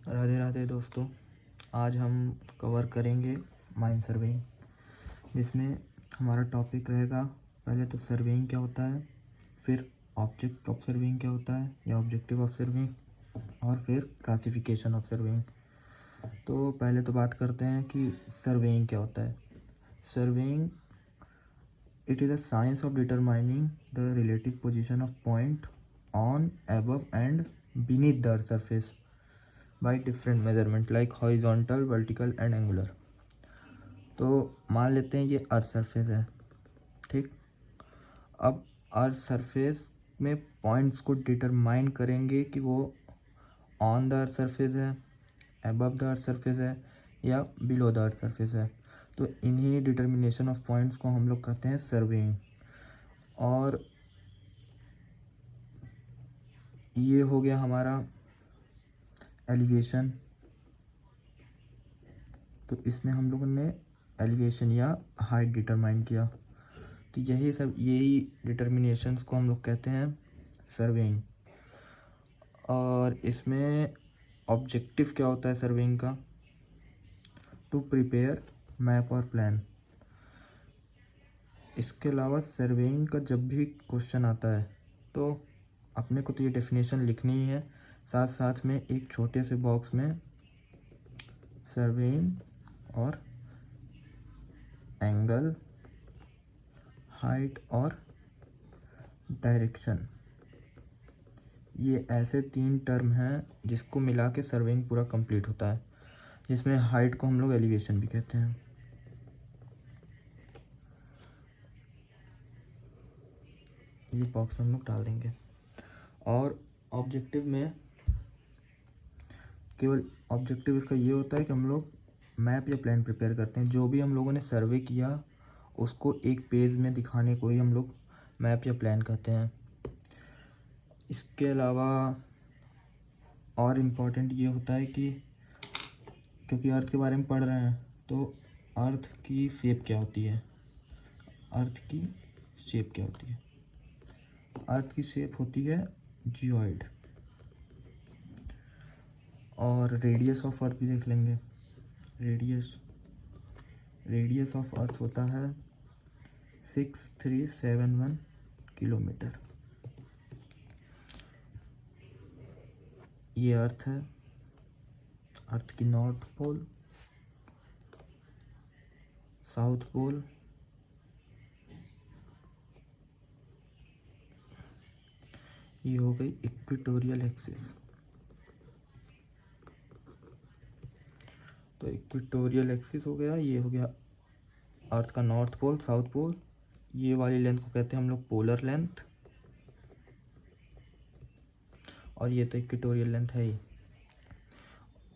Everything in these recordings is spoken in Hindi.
राधे राधे दोस्तों। आज हम कवर करेंगे माइन सर्वेइंग, जिसमें हमारा टॉपिक रहेगा पहले तो सर्वेइंग क्या होता है, फिर ऑब्जेक्ट ऑफ सर्वेइंग क्या होता है या ऑब्जेक्टिव ऑफ सर्वेइंग, और फिर क्लासिफिकेशन ऑफ सर्वेइंग। तो पहले तो बात करते हैं कि सर्वेइंग क्या होता है। Surveying it is a science of determining the relative position of point on, above and beneath the earth surface by different measurement like horizontal, vertical and angular। तो मान लेते हैं ये अर्थ सरफेस है, ठीक। अब अर्थ सरफेस में पॉइंट्स को डिटरमाइन करेंगे कि वो ऑन द अर्थ सरफेस है, अबव द अर्थ सरफेस है या बिलो द अर्थ सरफेस है। तो इन्हीं डिटर्मिनेशन ऑफ पॉइंट्स को हम लोग कहते हैं सर्वेइंग। और ये हो गया हमारा एलिवेशन। तो इसमें हम लोगों ने एलिवेशन या हाइट डिटरमाइन किया। तो यही डिटर्मिनेशंस को हम लोग कहते हैं सर्वेइंग। और इसमें ऑब्जेक्टिव क्या होता है सर्वेइंग का? टू प्रिपेयर मैप और प्लान। इसके अलावा सर्वेइंग का जब भी क्वेश्चन आता है तो अपने को तो ये डेफिनेशन लिखनी ही है, साथ साथ में एक छोटे से बॉक्स में सर्वेइंग और एंगल, हाइट और डायरेक्शन, ये ऐसे 3 टर्म हैं जिसको मिला के सर्वेइंग पूरा कंप्लीट होता है, जिसमें हाइट को हम लोग एलिवेशन भी कहते हैं। ये बॉक्स में हम लोग डाल देंगे। और ऑब्जेक्टिव में केवल ऑब्जेक्टिव इसका ये होता है कि हम लोग मैप या प्लान प्रिपेयर करते हैं। जो भी हम लोगों ने सर्वे किया उसको एक पेज में दिखाने को ही हम लोग मैप या प्लान कहते हैं। इसके अलावा और इम्पोर्टेंट ये होता है कि क्योंकि अर्थ के बारे में पढ़ रहे हैं तो अर्थ की शेप क्या होती है, अर्थ की शेप क्या होती है? अर्थ की शेप होती है जियोइड। और रेडियस ऑफ अर्थ भी देख लेंगे। रेडियस ऑफ अर्थ होता है 6371 किलोमीटर। ये अर्थ है, अर्थ की नॉर्थ पोल, साउथ पोल, ये हो गई इक्वेटोरियल एक्सिस। तो इक्वेटोरियल एक्सिस हो गया, ये हो गया अर्थ का नॉर्थ पोल, साउथ पोल। ये वाली लेंथ को कहते हैं हम लोग पोलर लेंथ, और ये तो इक्वेटोरियल लेंथ है ही।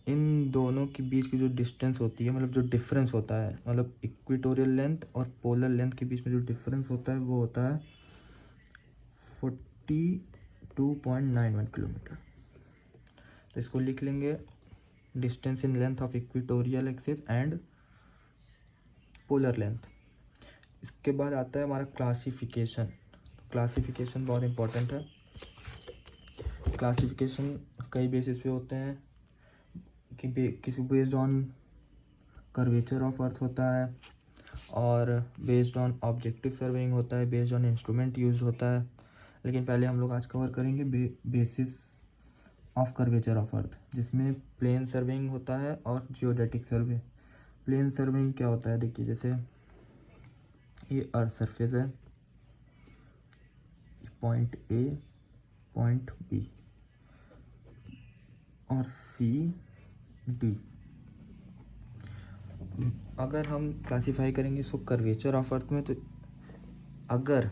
इन दोनों के बीच की जो डिस्टेंस होती है, मतलब जो डिफरेंस होता है, मतलब इक्वेटोरियल लेंथ और पोलर लेंथ के बीच में जो डिफरेंस होता है वो होता है 42.91 किलोमीटर। तो इसको लिख लेंगे, distance in length of equatorial axis and polar length. इसके बाद आता है हमारा क्लासिफिकेशन। क्लासिफिकेशन बहुत इंपॉर्टेंट है। क्लासिफिकेशन कई बेसिस पे होते हैं कि किसी बेस्ड ऑन कर्वेचर ऑफ अर्थ होता है, और बेस्ड ऑन ऑब्जेक्टिव सर्वेइंग होता है, बेस्ड ऑन इंस्ट्रूमेंट यूज होता है। लेकिन पहले हम लोग आज कवर करेंगे बेसिस ऑफ कर्वेचर ऑफ अर्थ, जिसमें प्लेन सर्वेइंग होता है और जियोडेटिक सर्वे। प्लेन सर्वेइंग क्या होता है? देखिए, जैसे ये अर्थ सरफेस है, पॉइंट ए, पॉइंट बी और सी डी। अगर हम क्लासिफाई करेंगे इसको कर्वेचर ऑफ अर्थ में, तो अगर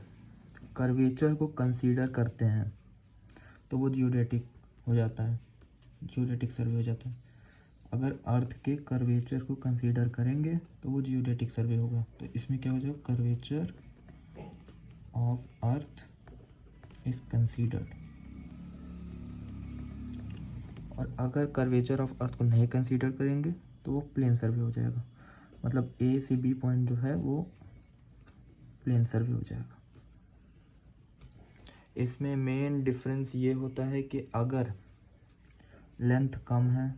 कर्वेचर को कंसीडर करते हैं तो वो जियोडेटिक हो जाता है, जियोडेटिक सर्वे हो जाता है। अगर अर्थ के कर्वेचर को कंसीडर करेंगे तो वो जियोडेटिक सर्वे होगा। तो इसमें क्या हो जाएगा? Curvature of earth is considered. और अगर कर्वेचर ऑफ अर्थ को नहीं कंसीडर करेंगे तो वो प्लेन सर्वे हो जाएगा। मतलब ए से बी पॉइंट जो है वो प्लेन सर्वे हो जाएगा। इसमें मेन डिफरेंस ये होता है कि अगर लेंथ कम है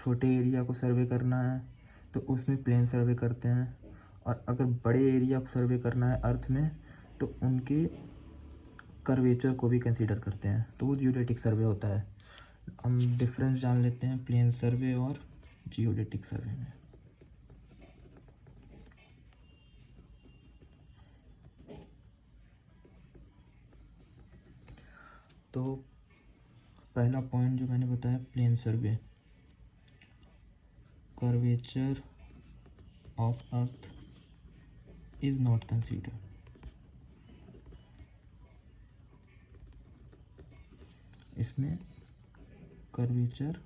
छोटे एरिया को सर्वे करना है तो उसमें प्लेन सर्वे करते हैं, और अगर बड़े एरिया को सर्वे करना है अर्थ में तो उनके कर्वेचर को भी कंसीडर करते हैं, तो वो जियोडेटिक सर्वे होता है। हम डिफरेंस जान लेते हैं प्लेन सर्वे और जियोडेटिक सर्वे में। तो पहला पॉइंट जो मैंने बताया, plane survey, curvature of earth is not considered. इसमें curvature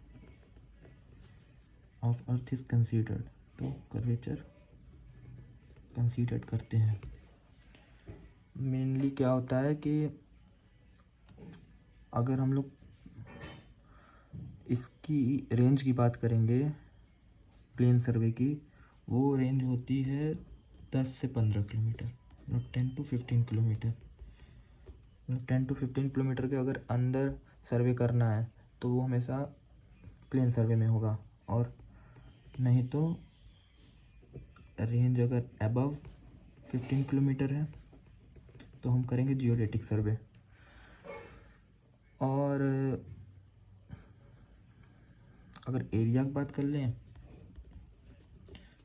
of earth is considered, तो कर्वेचर कंसीडर करते हैं। मेनली क्या होता है कि अगर हम लोग इसकी रेंज की बात करेंगे प्लेन सर्वे की, वो रेंज होती है 10 से 15 किलोमीटर, मतलब 10 to 15 किलोमीटर। मतलब 10 to 15 किलोमीटर के अगर अंदर सर्वे करना है तो वो हमेशा प्लेन सर्वे में होगा, और नहीं तो रेंज अगर अबव 15 किलोमीटर है तो हम करेंगे जियोडेटिक सर्वे। और अगर एरिया की बात कर लें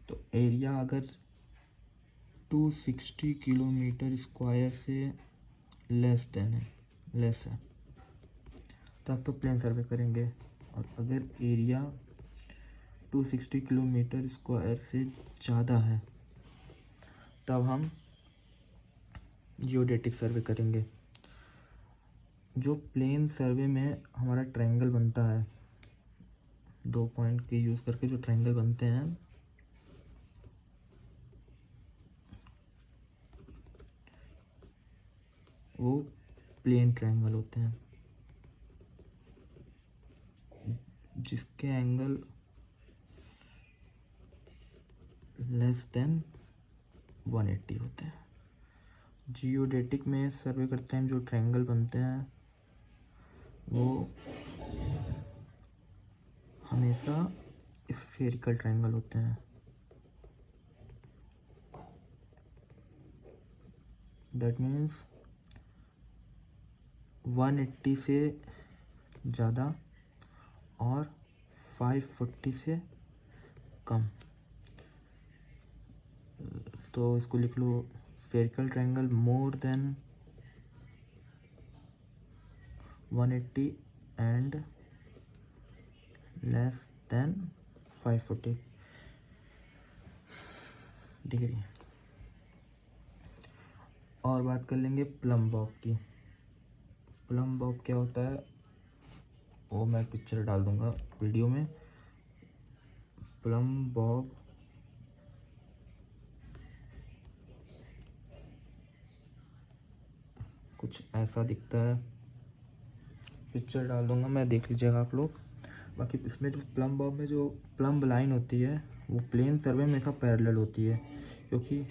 तो एरिया अगर 260 किलोमीटर स्क्वायर से लेस है तब तो प्लेन सर्वे करेंगे, और अगर एरिया 260 किलोमीटर स्क्वायर से ज़्यादा है तब हम जियोडेटिक सर्वे करेंगे। जो प्लेन सर्वे में हमारा ट्रायंगल बनता है, 2 पॉइंट के यूज़ करके जो ट्रायंगल बनते हैं वो प्लेन ट्रायंगल होते हैं, जिसके एंगल लेस देन 180 होते हैं। जियोडेटिक में सर्वे करते हैं जो ट्रायंगल बनते हैं वो हमेशा स्फेरिकल ट्रायंगल होते हैं। दैट मीन्स 180 से ज़्यादा और 540 से कम। तो इसको लिख लो, spherical triangle more than 180 and less than 540 degree. और बात कर लेंगे प्लम बॉब की। प्लम बॉब क्या होता है वो मैं पिक्चर डाल दूंगा वीडियो में। प्लम बॉब कुछ ऐसा दिखता है, पिक्चर डाल दूंगा मैं, देख लीजिएगा आप लोग। बाकी इसमें जो प्लम बॉब में जो प्लम लाइन होती है वो प्लेन सर्वे में हमेशा पैरेलल होती है, क्योंकि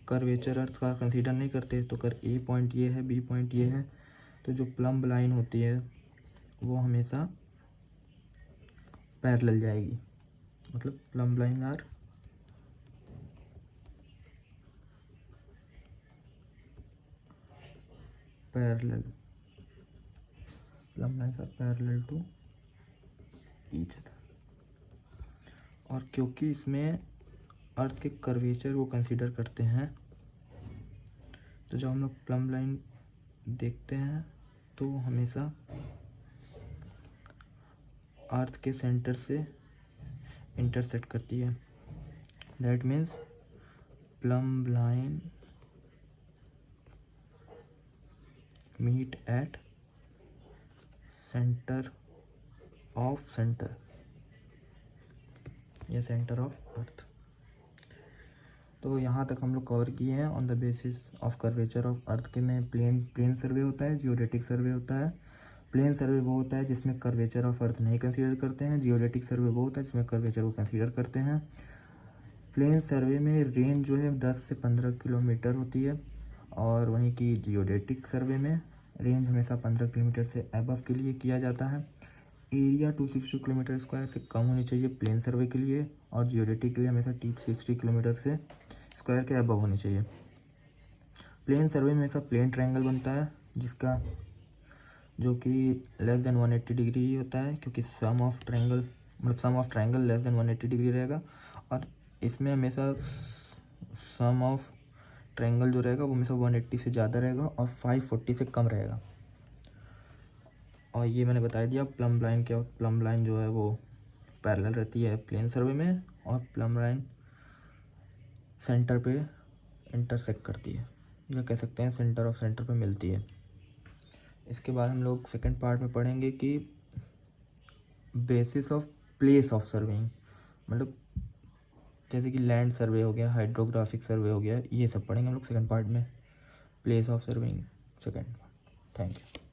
कर्वेचर अर्थ का कंसीडर नहीं करते। तो अगर ए पॉइंट ये है, बी पॉइंट ये है, तो जो प्लम लाइन होती है वो हमेशा पैरेलल जाएगी। मतलब plumb line are parallel, plumb line are parallel to each other. और क्योंकि इसमें अर्थ के कर्वेचर वो कंसीडर करते हैं, तो जब हम लोग प्लम लाइन देखते हैं तो हमेशा अर्थ के सेंटर से इंटरसेक्ट करती है। That means plumb line meet at centre of centre या सेंटर ऑफ अर्थ। तो यहाँ तक हम लोग कवर किए हैं on the basis of curvature of earth के में प्लेन सर्वे होता है, जियोडेटिक सर्वे होता है। प्लेन सर्वे वो होता है जिसमें कर्वेचर ऑफ अर्थ नहीं कंसीडर करते हैं, जियोडेटिक सर्वे वो होता है जिसमें कर्वेचर को कंसीडर करते हैं। प्लेन सर्वे में रेंज जो है 10 से 15 किलोमीटर होती है, और वहीं की जियोडेटिक सर्वे में रेंज हमेशा 15 किलोमीटर से अबव के लिए किया जाता है। एरिया 260 किलोमीटर स्क्वायर से कम होनी चाहिए प्लेन सर्वे के लिए, और जियोडेटिक के लिए हमेशा 260 किलोमीटर से स्क्वायर के अबव होनी चाहिए। प्लेन सर्वे में ऐसा प्लेन ट्रायंगल बनता है जिसका जो कि लेस देन 180 डिग्री ही होता है, क्योंकि sum of triangle less than 180 degree रहेगा, और इसमें हमेशा सम ऑफ ट्रायंगल जो रहेगा वो हमेशा 180 से ज़्यादा रहेगा और 540 से कम रहेगा। और ये मैंने बता दिया प्लम लाइन क्या, प्लम लाइन जो है वो पैरेलल रहती है प्लेन सर्वे में, और प्लम लाइन सेंटर पे इंटरसेक्ट करती है, या कह सकते हैं सेंटर पे मिलती है। इसके बाद हम लोग सेकंड पार्ट में पढ़ेंगे कि basis of place of surveying, मतलब जैसे कि लैंड सर्वे हो गया, हाइड्रोग्राफिक सर्वे हो गया, ये सब पढ़ेंगे हम लोग सेकंड पार्ट में, place of surveying second. Thank you.